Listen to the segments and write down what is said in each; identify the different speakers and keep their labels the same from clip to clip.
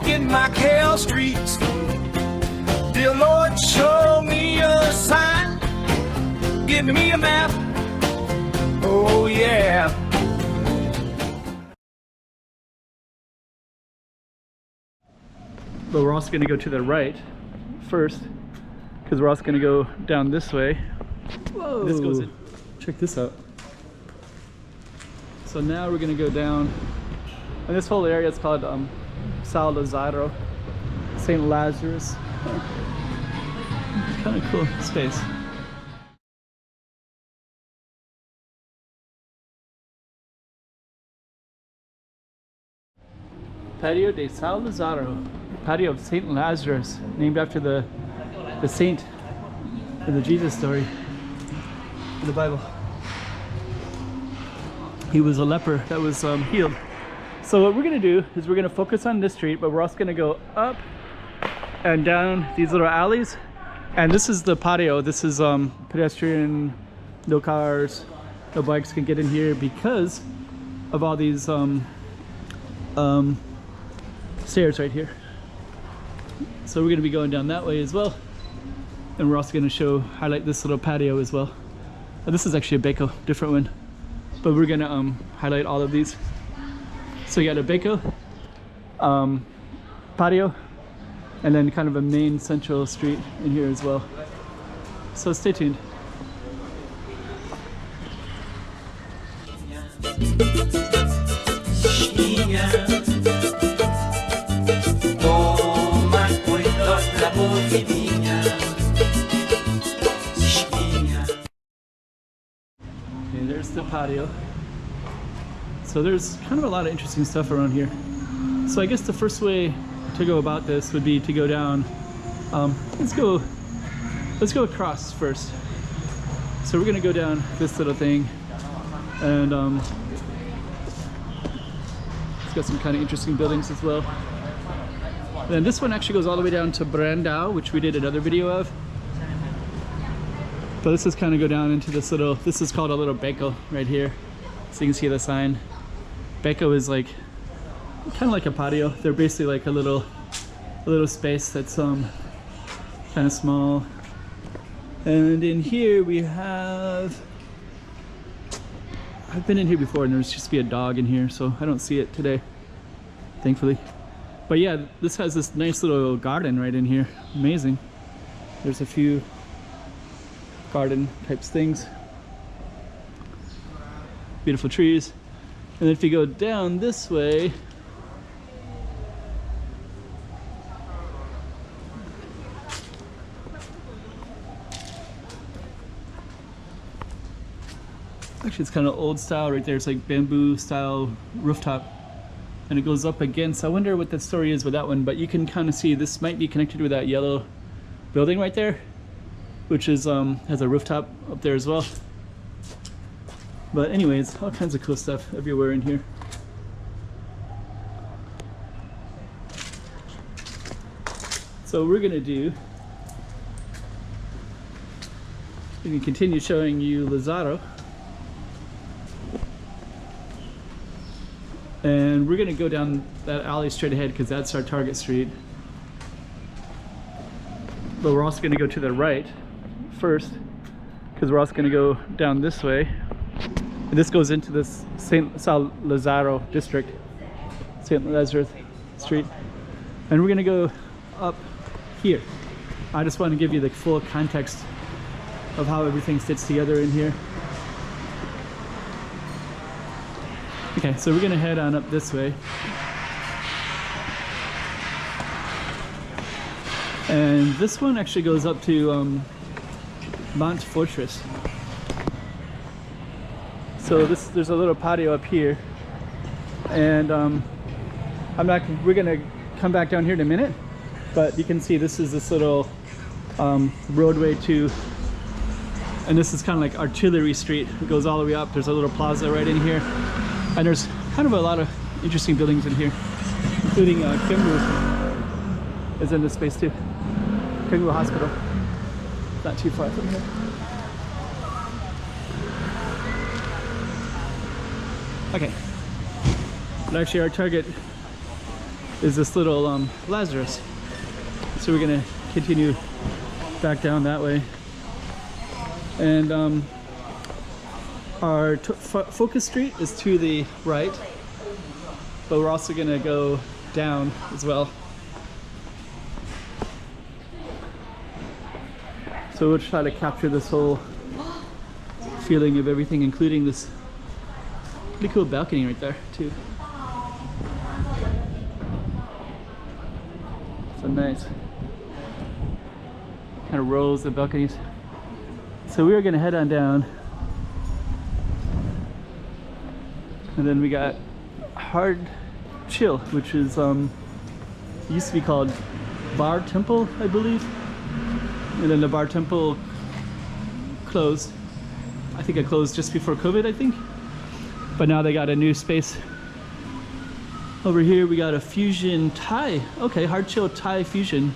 Speaker 1: Walking Macau Streets. Dear Lord, show me a sign. Give me a map. Oh yeah.
Speaker 2: But we're also going to go to the right first, because we're also going to go down this way. Whoa! This goes in. Check this out. So now we're going to go down, and this whole area is called Lázaro, St. Lazarus. Kind of cool space. Patio de São Lázaro, patio of St. Lazarus, named after the saint in the Jesus story in the Bible. He was a leper that was healed. So what we're gonna do is we're gonna focus on this street, but we're also gonna go up and down these little alleys. And this is the patio. This is pedestrian, no cars, no bikes can get in here because of all these stairs right here. So we're going to be going down that way as well, and we're also going to highlight this little patio as well. This is actually a Baco, different one, but we're going to highlight all of these. So you got a Baco, patio, and then kind of a main central street in here as well. So stay tuned. Okay, there's the patio. So there's kind of a lot of interesting stuff around here. So I guess the first way to go about this would be to go down. Let's go across first. So we're gonna go down this little thing, and it's got some kind of interesting buildings as well. And then this one actually goes all the way down to Brandao, which we did another video of. But this is kind of go down into this little, this is called a little Baco right here. So you can see the sign. Baco is like, kind of like a patio. They're basically like a little space that's kind of small. And in here we have, I've been in here before and there's just be a dog in here, so I don't see it today, thankfully. But yeah, this has this nice little garden right in here. Amazing. There's a few garden types things. Beautiful trees. And then if you go down this way, actually it's kind of old style right there. It's like bamboo style rooftop, and it goes up against, I wonder what the story is with that one, but you can kind of see this might be connected with that yellow building right there, which is has a rooftop up there as well. But anyways, all kinds of cool stuff everywhere in here. So we're gonna do, we can continue showing you Lázaro, and we're gonna go down that alley straight ahead because that's our target street. But we're also gonna go to the right first because we're also gonna go down this way. And this goes into this St. Lázaro district, St. Lazarus Street. And we're gonna go up here. I just want to give you the full context of how everything fits together in here. Okay, so we're gonna head on up this way. And this one actually goes up to Mont Fortress. So there's a little patio up here, and we're gonna come back down here in a minute, but you can see this is this little roadway to, and this is kind of like Artillery Street. It goes all the way up. There's a little plaza right in here, and there's kind of a lot of interesting buildings in here, including Kimru is in this space too. Kimru Hospital, not too far from here. Okay, but actually our target is this little Lazarus. So we're gonna continue back down that way. And our focus street is to the right, but we're also gonna go down as well. So we'll try to capture this whole feeling of everything, including this pretty cool balcony right there too. So nice kind of rows of balconies. So we are gonna head on down, and then we got Hard Chill, which is used to be called Bar Temple, I believe, and then the Bar Temple closed. I think it closed just before COVID, I think, but now they got a new space. Over here we got a fusion Thai. Okay, Hard Chill Thai Fusion.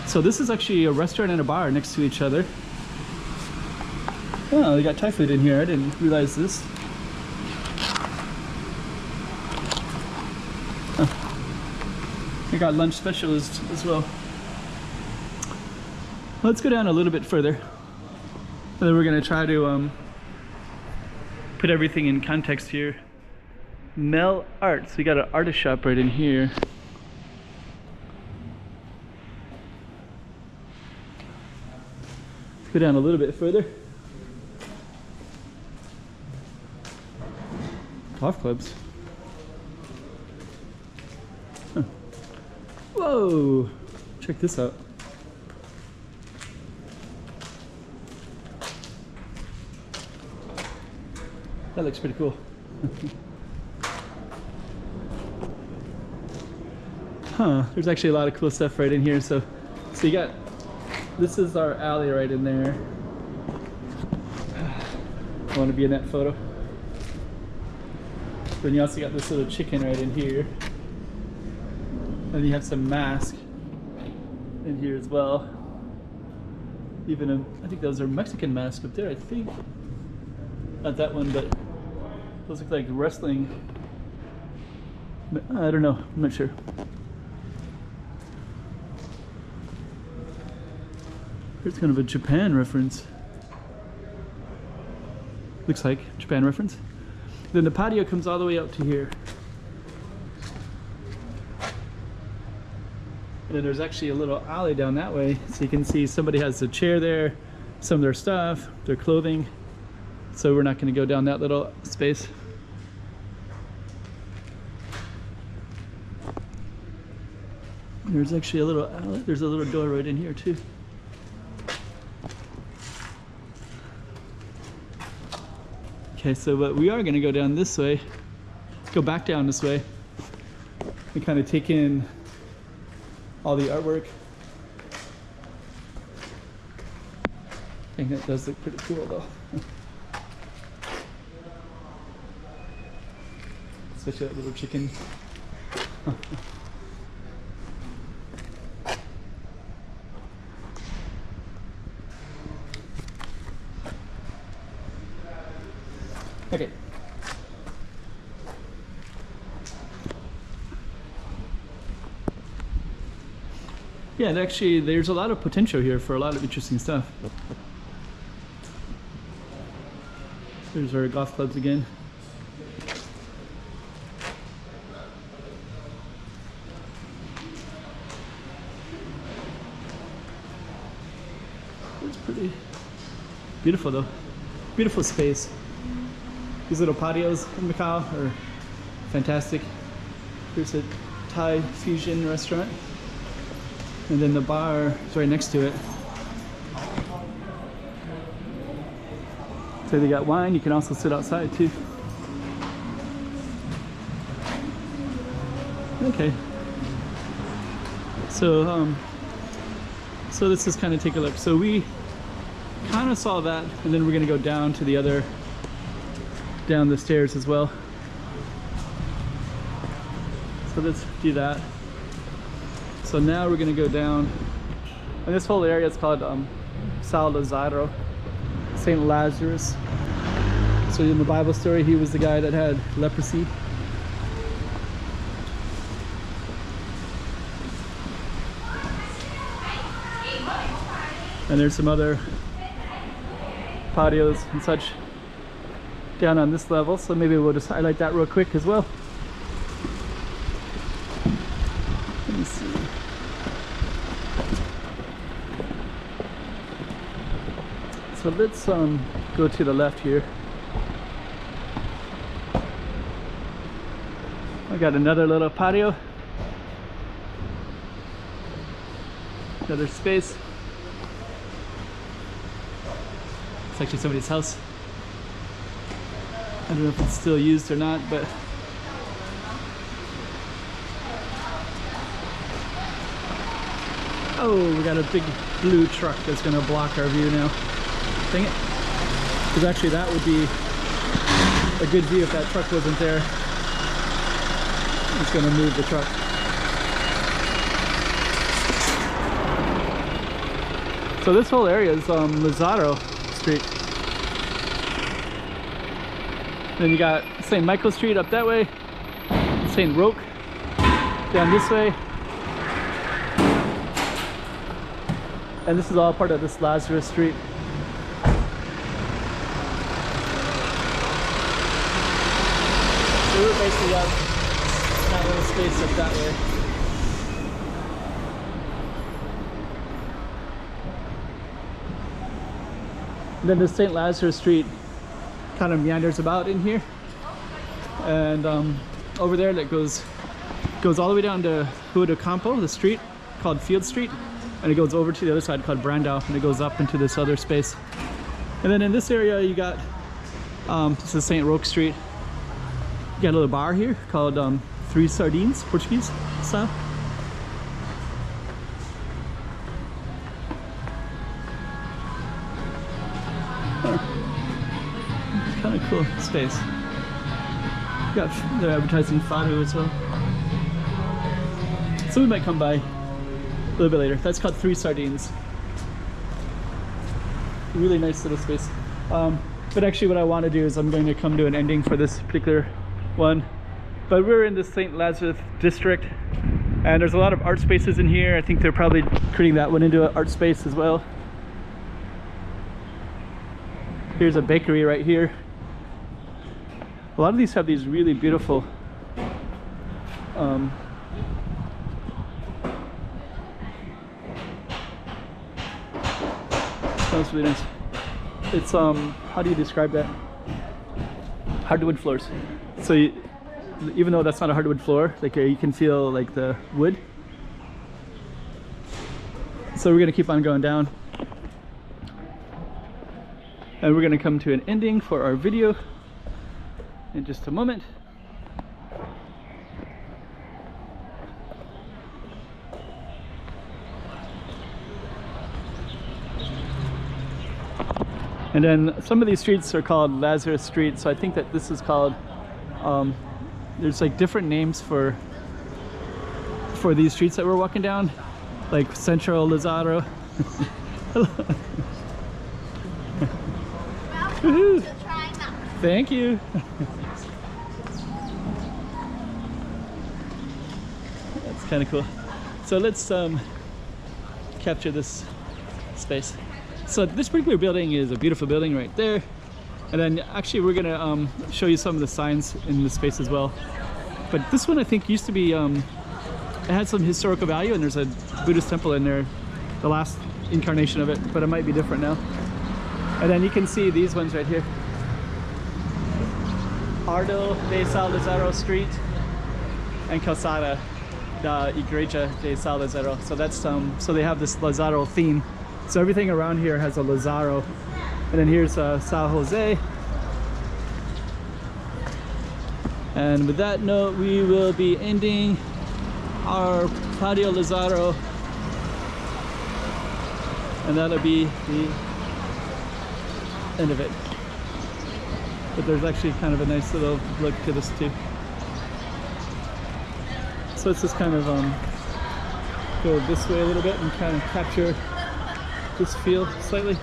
Speaker 2: So this is actually a restaurant and a bar next to each other. Oh, they got Thai food in here. I didn't realize this. Oh. They got lunch specials as well. Let's go down a little bit further, and then we're gonna try to put everything in context here. Mel Arts. We got an artist shop right in here. Let's go down a little bit further. Golf clubs. Huh. Whoa! Check this out. That looks pretty cool. Huh, there's actually a lot of cool stuff right in here. So you got, this is our alley right in there. I want to be in that photo. Then you also got this little chicken right in here. And you have some masks in here as well. Even I think those are Mexican masks up there, I think. Not that one, but those look like wrestling. I don't know, I'm not sure. Here's kind of a Japan reference. Looks like Japan reference. Then the patio comes all the way out to here. And then there's actually a little alley down that way. So you can see somebody has a chair there, some of their stuff, their clothing. So we're not going to go down that little space. There's actually a little alley. There's a little door right in here too. Okay, so but we are going to go down this way, go back down this way, and kind of take in all the artwork. I think that does look pretty cool though. Especially that little chicken. Okay. Yeah, and actually there's a lot of potential here for a lot of interesting stuff. There's our golf clubs again. It's pretty beautiful though. Beautiful space. These little patios in Macau are fantastic. Here's a Thai fusion restaurant. And then the bar is right next to it. So they got wine, you can also sit outside too. Okay. So so this is kind of take a look. So we kind of saw that, and then we're gonna go down to the other, down the stairs as well. So let's do that. So now we're gonna go down, and this whole area is called Lázaro, Saint Lazarus. So in the Bible story, he was the guy that had leprosy. And there's some other patios and such down on this level, so maybe we'll just highlight that real quick as well. Let me see. So let's go to the left here. I got another little patio, another space. It's actually somebody's house. I don't know if it's still used or not, but oh, we got a big blue truck that's gonna block our view now. Dang it. Because actually that would be a good view if that truck wasn't there. It's gonna move the truck. So this whole area is Lázaro Street. Then you got St. Michael Street up that way, St. Roque down this way. And this is all part of this Lazarus Street. So we're basically up that little space up that way. And then the St. Lazarus Street kind of meanders about in here, and over there that goes all the way down to Rua do Campo, the street called Field Street, and it goes over to the other side called Brandau, and it goes up into this other space. And then in this area you got this is St. Roque Street. You got a little bar here called Three Sardines, Portuguese style. Kind of cool space. They're advertising Fado as well. So we might come by a little bit later. That's called Three Sardines. Really nice little space. But actually what I want to do is I'm going to come to an ending for this particular one. But we're in the St. Lazarus district, and there's a lot of art spaces in here. I think they're probably creating that one into an art space as well. Here's a bakery right here. A lot of these have these really beautiful smells really nice. It's how do you describe that? Hardwood floors. So even though that's not a hardwood floor, like you can feel like the wood. So we're gonna keep on going down, and we're gonna come to an ending for our video in just a moment. And then some of these streets are called Lazarus Street, so I think that this is called there's like different names for these streets that we're walking down, like Central Lázaro. Thank you. That's kind of cool. So let's capture this space. So this particular building is a beautiful building right there. And then actually we're gonna show you some of the signs in the space as well. But this one I think used to be, it had some historical value, and there's a Buddhist temple in there, the last incarnation of it, but it might be different now. And then you can see these ones right here. Ardo de São Lázaro Street and Calçada da Igreja de São Lázaro. So that's so they have this Lázaro theme. So everything around here has a Lázaro. And then here's São Jose. And with that note, we will be ending our Pátio Lázaro, and that'll be the end of it. But there's actually kind of a nice little look to this too. So let's just kind of go this way a little bit and kind of capture this feel slightly.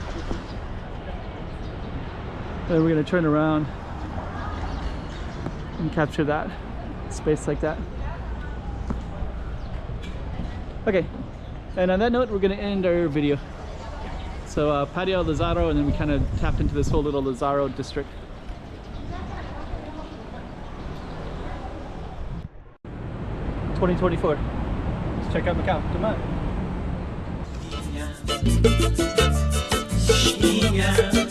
Speaker 2: Then we're going to turn around and capture that space like that. Okay, and on that note, we're going to end our video. So Pátio, Lázaro, and then we kind of tapped into this whole little Lázaro district. $2024. Let's check out Macau. Come on.